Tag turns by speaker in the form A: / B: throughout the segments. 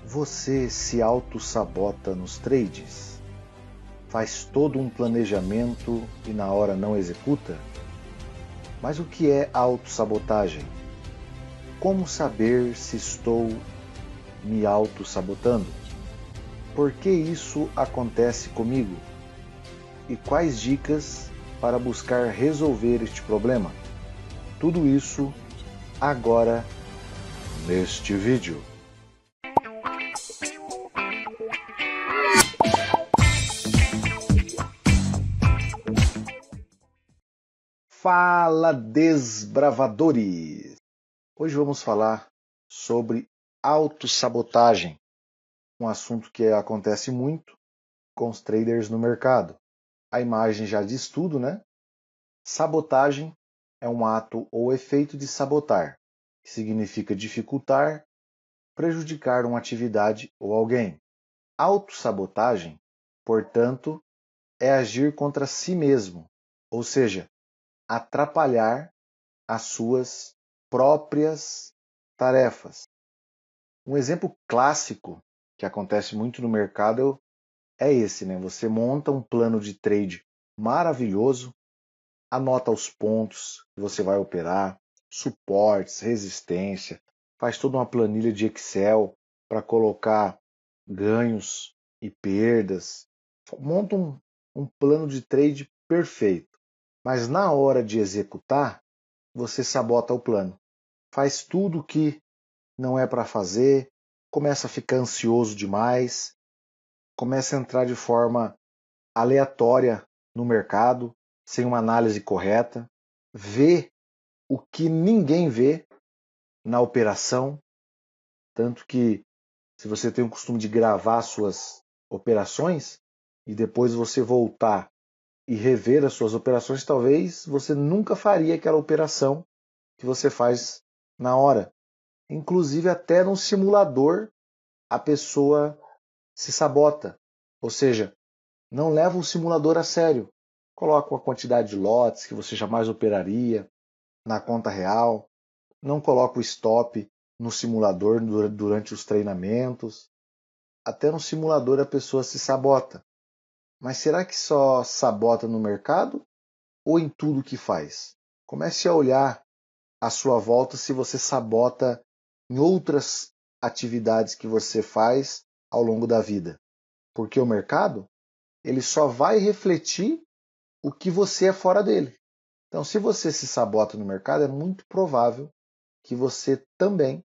A: Você se auto-sabota nos trades? Faz todo um planejamento e na hora não executa? Mas o que é autossabotagem? Como saber se estou me auto-sabotando? Por que isso acontece comigo? E quais dicas para buscar resolver este problema? Tudo isso agora neste vídeo. Fala, desbravadores! Hoje vamos falar sobre autossabotagem, um assunto que acontece muito com os traders no mercado. A imagem já diz tudo, né? Sabotagem é um ato ou efeito de sabotar, que significa dificultar, prejudicar uma atividade ou alguém. Autossabotagem, portanto, é agir contra si mesmo, ou seja, atrapalhar as suas próprias tarefas. Um exemplo clássico que acontece muito no mercado é esse, né? Você monta um plano de trade maravilhoso, anota os pontos que você vai operar, suportes, resistência, faz toda uma planilha de Excel para colocar ganhos e perdas, monta um plano de trade perfeito. Mas na hora de executar, você sabota o plano. Faz tudo o que não é para fazer, começa a ficar ansioso demais, começa a entrar de forma aleatória no mercado, sem uma análise correta, vê o que ninguém vê na operação, tanto que se você tem o costume de gravar suas operações e depois você voltar e rever as suas operações, talvez você nunca faria aquela operação que você faz na hora. Inclusive até no simulador a pessoa se sabota, ou seja, não leva o simulador a sério. Coloca uma quantidade de lotes que você jamais operaria na conta real, não coloca o stop no simulador durante os treinamentos. Até no simulador a pessoa se sabota. Mas será que só sabota no mercado ou em tudo que faz? Comece a olhar à sua volta se você sabota em outras atividades que você faz ao longo da vida. Porque o mercado, ele só vai refletir o que você é fora dele. Então, se você se sabota no mercado, é muito provável que você também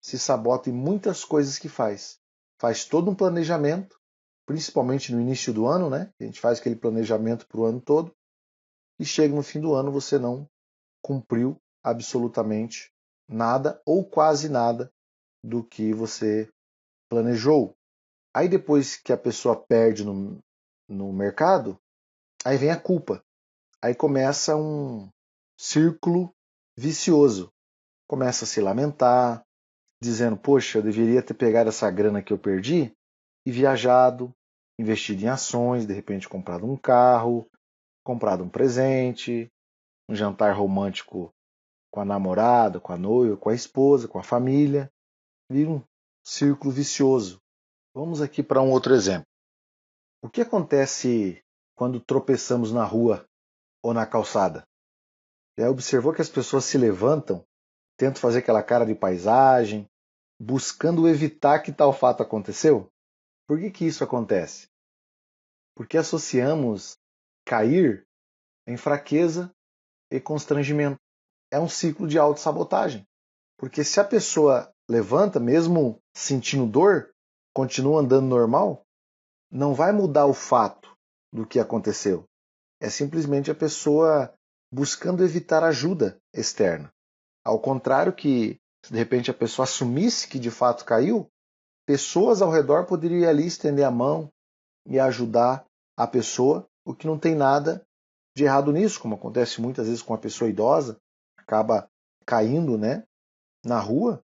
A: se sabota em muitas coisas que faz. Faz todo um planejamento, principalmente no início do ano, né? A gente faz aquele planejamento para o ano todo e chega no fim do ano você não cumpriu absolutamente nada ou quase nada do que você planejou. Aí depois que a pessoa perde no mercado, aí vem a culpa. Aí começa um círculo vicioso. Começa a se lamentar, dizendo: poxa, eu deveria ter pegado essa grana que eu perdi e viajado, investido em ações, de repente comprado um carro, comprado um presente, um jantar romântico com a namorada, com a noiva, com a esposa, com a família. Vira um círculo vicioso. Vamos aqui para um outro exemplo. O que acontece quando tropeçamos na rua ou na calçada? Já observou que as pessoas se levantam, tentam fazer aquela cara de paisagem, buscando evitar que tal fato aconteceu? Por que isso acontece? Porque associamos cair em fraqueza e constrangimento. É um ciclo de autossabotagem. Porque se a pessoa levanta, mesmo sentindo dor, continua andando normal, não vai mudar o fato do que aconteceu. É simplesmente a pessoa buscando evitar ajuda externa. Ao contrário que, se de repente a pessoa assumisse que de fato caiu, pessoas ao redor poderiam ali estender a mão e ajudar a pessoa, o que não tem nada de errado nisso, como acontece muitas vezes com a pessoa idosa, acaba caindo, né, na rua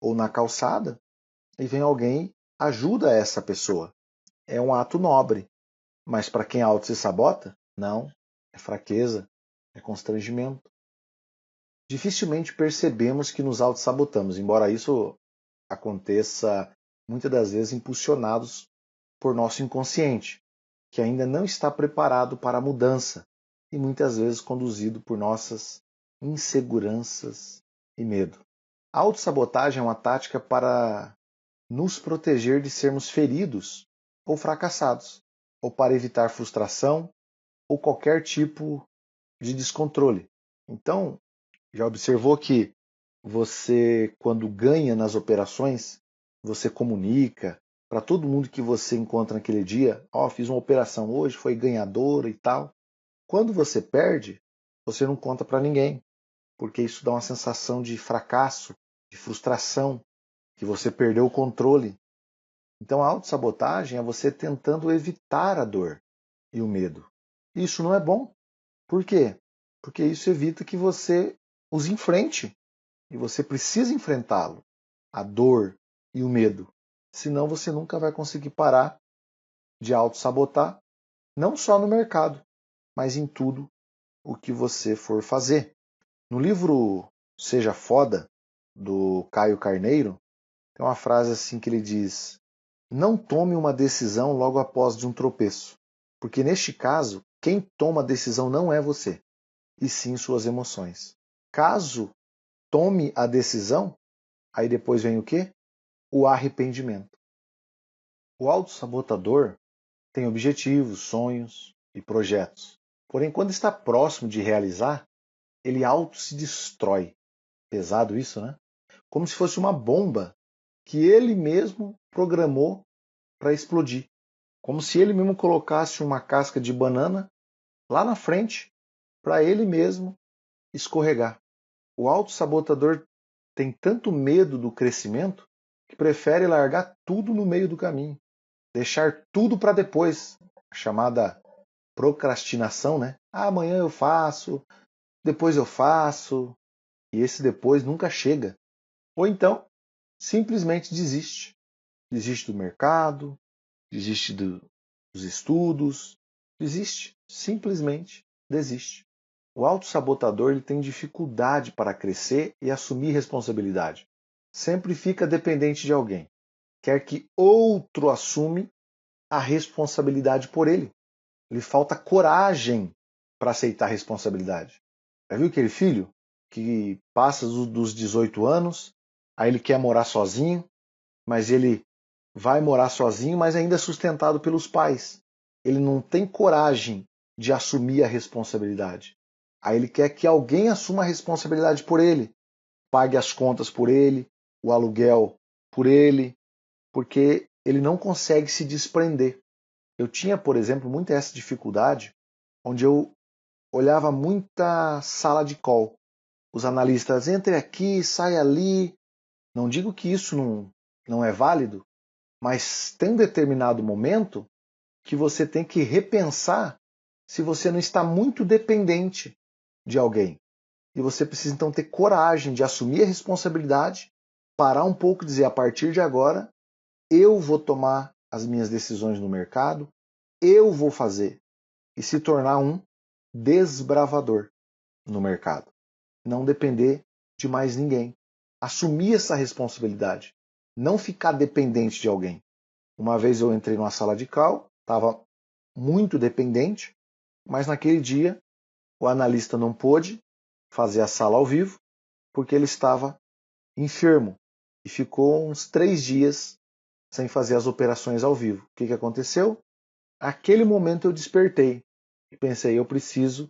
A: ou na calçada, e vem alguém ajuda essa pessoa. É um ato nobre, mas para quem auto se sabota, não, é fraqueza, é constrangimento. Dificilmente percebemos que nos auto-sabotamos, embora isso aconteça muitas das vezes impulsionados por nosso inconsciente, que ainda não está preparado para a mudança e muitas vezes conduzido por nossas inseguranças e medo. A autossabotagem é uma tática para nos proteger de sermos feridos ou fracassados, ou para evitar frustração ou qualquer tipo de descontrole. Então, já observou que você, quando ganha nas operações, você comunica para todo mundo que você encontra naquele dia, fiz uma operação hoje, foi ganhadora e tal. Quando você perde, você não conta para ninguém, porque isso dá uma sensação de fracasso, de frustração, que você perdeu o controle. Então a autossabotagem é você tentando evitar a dor e o medo. Isso não é bom. Por quê? Porque isso evita que você os enfrente. E você precisa enfrentá-lo, a dor e o medo. Senão você nunca vai conseguir parar de autossabotar, não só no mercado, mas em tudo o que você for fazer. No livro Seja Foda, do Caio Carneiro, tem uma frase assim que ele diz: não tome uma decisão logo após de um tropeço, porque neste caso, quem toma a decisão não é você, e sim suas emoções. Caso tome a decisão, aí depois vem o quê? O arrependimento. O autossabotador tem objetivos, sonhos e projetos. Porém, quando está próximo de realizar, ele auto se destrói. Pesado isso, né? Como se fosse uma bomba que ele mesmo programou para explodir. Como se ele mesmo colocasse uma casca de banana lá na frente para ele mesmo escorregar. O autossabotador tem tanto medo do crescimento que prefere largar tudo no meio do caminho, deixar tudo para depois, a chamada procrastinação, né? Amanhã eu faço, depois eu faço, e esse depois nunca chega. Ou então, simplesmente desiste. Desiste do mercado, desiste dos estudos, desiste, simplesmente desiste. O autossabotador ele tem dificuldade para crescer e assumir responsabilidade. Sempre fica dependente de alguém. Quer que outro assume a responsabilidade por ele. Lhe falta coragem para aceitar a responsabilidade. Já viu aquele filho que passa dos 18 anos, aí ele quer morar sozinho, mas ele vai morar sozinho, mas ainda é sustentado pelos pais. Ele não tem coragem de assumir a responsabilidade. Aí ele quer que alguém assuma a responsabilidade por ele, pague as contas por ele, o aluguel por ele, porque ele não consegue se desprender. Eu tinha, por exemplo, muita essa dificuldade, onde eu olhava muita sala de call. Os analistas, entre aqui, sai ali. Não digo que isso não é válido, mas tem um determinado momento que você tem que repensar se você não está muito dependente de alguém. E você precisa então ter coragem de assumir a responsabilidade, parar um pouco e dizer, a partir de agora, eu vou tomar as minhas decisões no mercado, eu vou fazer. E se tornar um desbravador no mercado. Não depender de mais ninguém. Assumir essa responsabilidade. Não ficar dependente de alguém. Uma vez eu entrei numa sala de call, estava muito dependente, mas naquele dia o analista não pôde fazer a sala ao vivo porque ele estava enfermo e ficou uns 3 dias sem fazer as operações ao vivo. O que aconteceu? Naquele momento eu despertei e pensei, eu preciso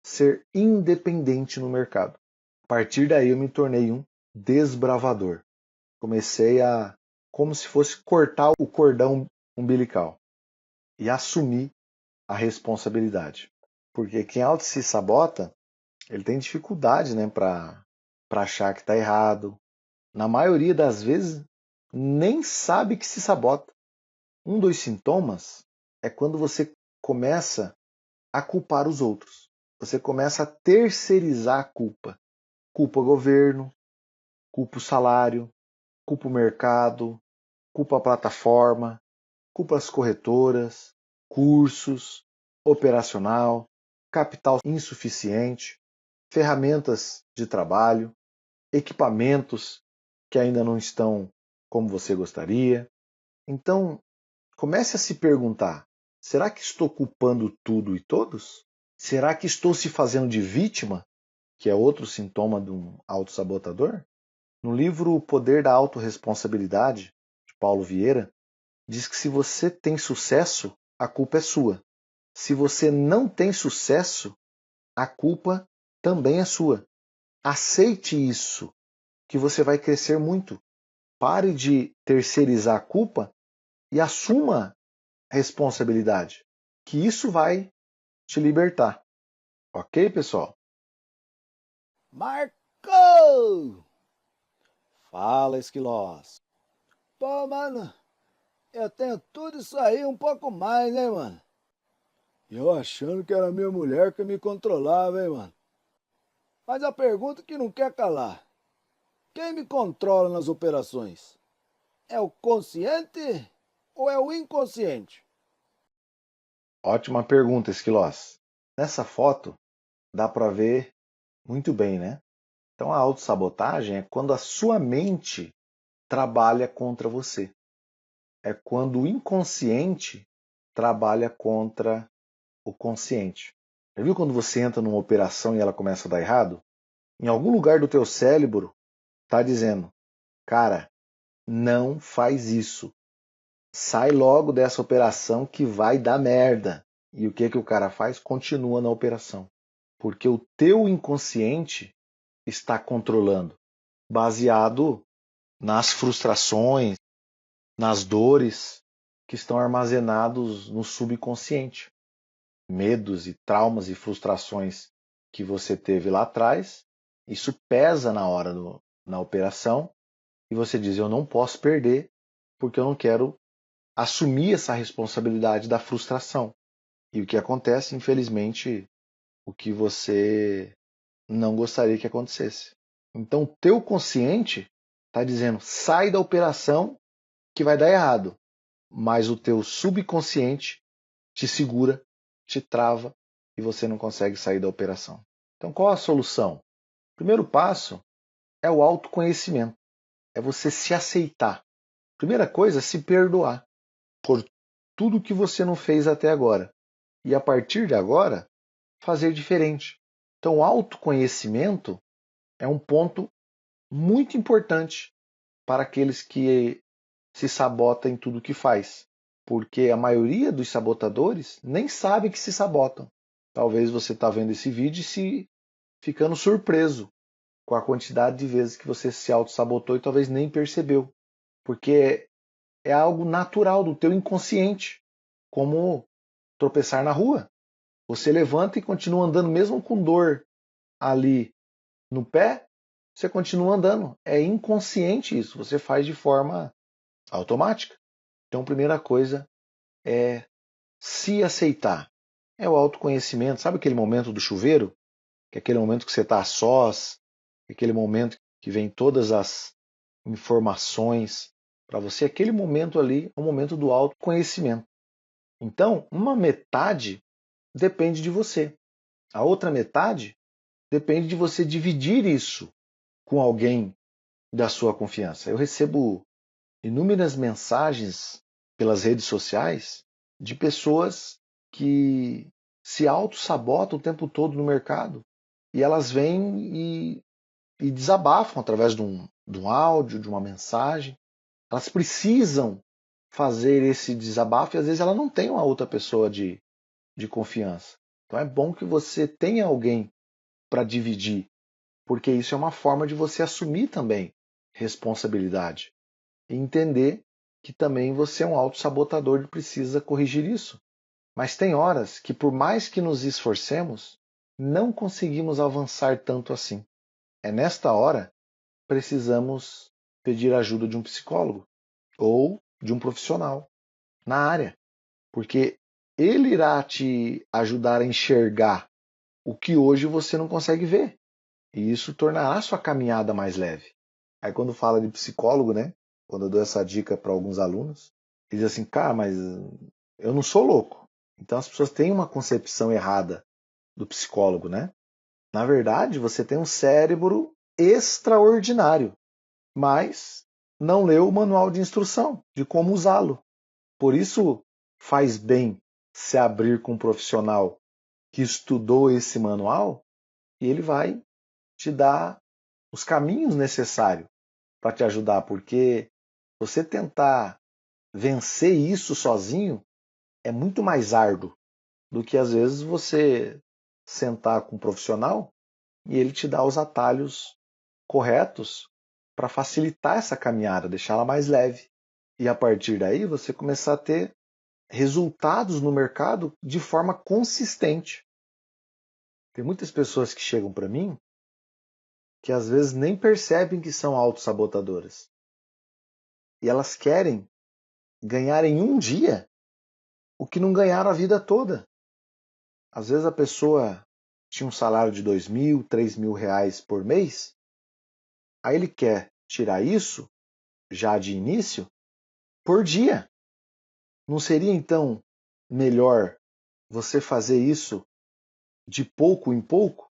A: ser independente no mercado. A partir daí eu me tornei um desbravador. Comecei a, como se fosse cortar o cordão umbilical e assumir a responsabilidade. Porque quem auto se sabota, ele tem dificuldade, né, para achar que está errado. Na maioria das vezes, nem sabe que se sabota. Um dos sintomas é quando você começa a culpar os outros. Você começa a terceirizar a culpa. Culpa o governo, culpa o salário, culpa o mercado, culpa a plataforma, culpa as corretoras, cursos, operacional, capital insuficiente, ferramentas de trabalho, equipamentos que ainda não estão como você gostaria, Então, comece a se perguntar: será que estou culpando tudo e todos? Será que estou se fazendo de vítima, que é outro sintoma de um autossabotador? No livro O Poder da Autorresponsabilidade, de Paulo Vieira, diz que se você tem sucesso, a culpa é sua. Se você não tem sucesso, a culpa também é sua. Aceite isso, que você vai crescer muito. Pare de terceirizar a culpa e assuma a responsabilidade, que isso vai te libertar. Ok, pessoal?
B: Marcou! Fala, Esquilós. Pô, mano, eu tenho tudo isso aí e um pouco mais, hein, mano? Eu achando que era minha mulher que me controlava, hein, mano? Mas a pergunta que não quer calar: quem me controla nas operações? É o consciente ou é o inconsciente?
A: Ótima pergunta, Esquilós. Nessa foto dá para ver muito bem, né? Então a autossabotagem é quando a sua mente trabalha contra você. É quando o inconsciente trabalha contra o consciente. Já viu quando você entra numa operação e ela começa a dar errado? Em algum lugar do teu cérebro está dizendo: cara, não faz isso. Sai logo dessa operação que vai dar merda. E o que que o cara faz? Continua na operação. Porque o teu inconsciente está controlando, baseado nas frustrações, nas dores que estão armazenados no subconsciente. Medos e traumas e frustrações que você teve lá atrás, isso pesa na hora na operação e você diz: eu não posso perder porque eu não quero assumir essa responsabilidade da frustração. E o que acontece, infelizmente, o que você não gostaria que acontecesse. Então, o teu consciente está dizendo: sai da operação que vai dar errado. Mas o teu subconsciente te segura, te trava e você não consegue sair da operação. Então, qual a solução? O primeiro passo é o autoconhecimento, é você se aceitar. Primeira coisa, se perdoar por tudo que você não fez até agora. E a partir de agora, fazer diferente. Então, o autoconhecimento é um ponto muito importante para aqueles que se sabotam em tudo que faz. Porque a maioria dos sabotadores nem sabe que se sabotam. Talvez você está vendo esse vídeo e se ficando surpreso com a quantidade de vezes que você se auto-sabotou e talvez nem percebeu. Porque é algo natural do teu inconsciente, como tropeçar na rua. Você levanta e continua andando mesmo com dor ali no pé, você continua andando. É inconsciente isso, você faz de forma automática. Então, a primeira coisa é se aceitar. É o autoconhecimento. Sabe aquele momento do chuveiro? Que é aquele momento que você está a sós, aquele momento que vem todas as informações para você. Aquele momento ali é o momento do autoconhecimento. Então, uma metade depende de você. A outra metade depende de você dividir isso com alguém da sua confiança. Eu recebo inúmeras mensagens pelas redes sociais de pessoas que se auto-sabotam o tempo todo no mercado. E elas vêm e desabafam através de um áudio, de uma mensagem. Elas precisam fazer esse desabafo e às vezes ela não tem uma outra pessoa de confiança. Então é bom que você tenha alguém para dividir, porque isso é uma forma de você assumir também responsabilidade e entender que também você é um autossabotador e precisa corrigir isso. Mas tem horas que, por mais que nos esforcemos, não conseguimos avançar tanto assim. É nesta hora que precisamos pedir ajuda de um psicólogo ou de um profissional na área, porque ele irá te ajudar a enxergar o que hoje você não consegue ver. E isso tornará a sua caminhada mais leve. Aí quando fala de psicólogo, né? Quando eu dou essa dica para alguns alunos, eles dizem assim, cara, mas eu não sou louco. Então as pessoas têm uma concepção errada do psicólogo, né? Na verdade, você tem um cérebro extraordinário, mas não leu o manual de instrução de como usá-lo. Por isso faz bem se abrir com um profissional que estudou esse manual e ele vai te dar os caminhos necessários para te ajudar, porque você tentar vencer isso sozinho é muito mais árduo do que às vezes você sentar com um profissional e ele te dá os atalhos corretos para facilitar essa caminhada, deixá-la mais leve. E a partir daí você começar a ter resultados no mercado de forma consistente. Tem muitas pessoas que chegam para mim que às vezes nem percebem que são autossabotadoras. E elas querem ganhar em um dia o que não ganharam a vida toda. Às vezes a pessoa tinha um salário de 2.000, 3.000 reais por mês, aí ele quer tirar isso, já de início, por dia. Não seria então melhor você fazer isso de pouco em pouco?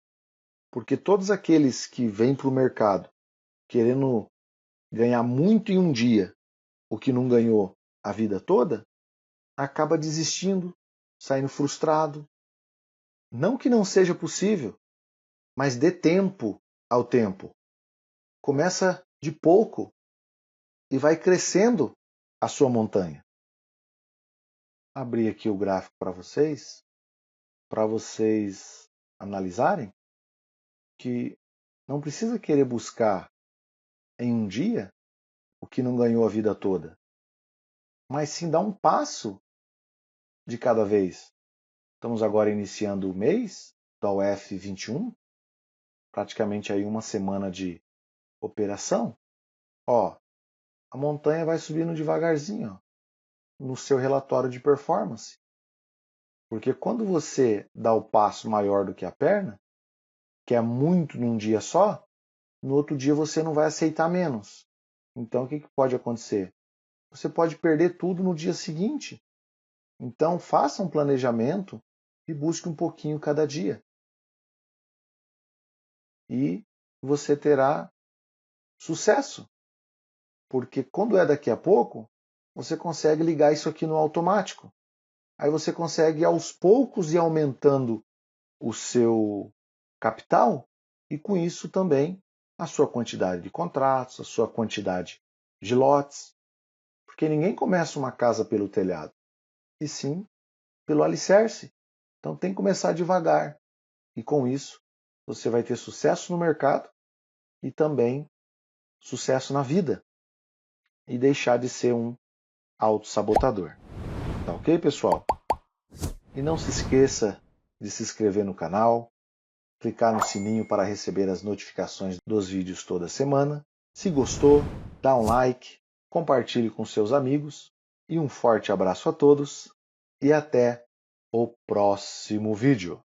A: Porque todos aqueles que vêm para o mercado querendo ganhar muito em um dia o que não ganhou a vida toda, acaba desistindo, saindo frustrado. Não que não seja possível, mas dê tempo ao tempo. Começa de pouco e vai crescendo a sua montanha. Abri aqui o gráfico para vocês analisarem que não precisa querer buscar em um dia o que não ganhou a vida toda, mas sim dar um passo de cada vez. Estamos agora iniciando o mês da UF 21, praticamente aí uma semana de operação. Ó, a montanha vai subindo devagarzinho, ó, no seu relatório de performance. Porque quando você dá o passo maior do que a perna, que é muito num dia só, no outro dia você não vai aceitar menos. Então o que pode acontecer? Você pode perder tudo no dia seguinte. Então faça um planejamento e busque um pouquinho cada dia. E você terá sucesso. Porque quando é daqui a pouco, você consegue ligar isso aqui no automático. Aí você consegue aos poucos ir aumentando o seu capital e com isso também a sua quantidade de contratos, a sua quantidade de lotes. Porque ninguém começa uma casa pelo telhado, e sim pelo alicerce. Então tem que começar devagar. E com isso você vai ter sucesso no mercado e também sucesso na vida. E deixar de ser um autossabotador. Tá ok, pessoal? E não se esqueça de se inscrever no canal, clicar no sininho para receber as notificações dos vídeos toda semana. Se gostou, dá um like, compartilhe com seus amigos e um forte abraço a todos e até o próximo vídeo.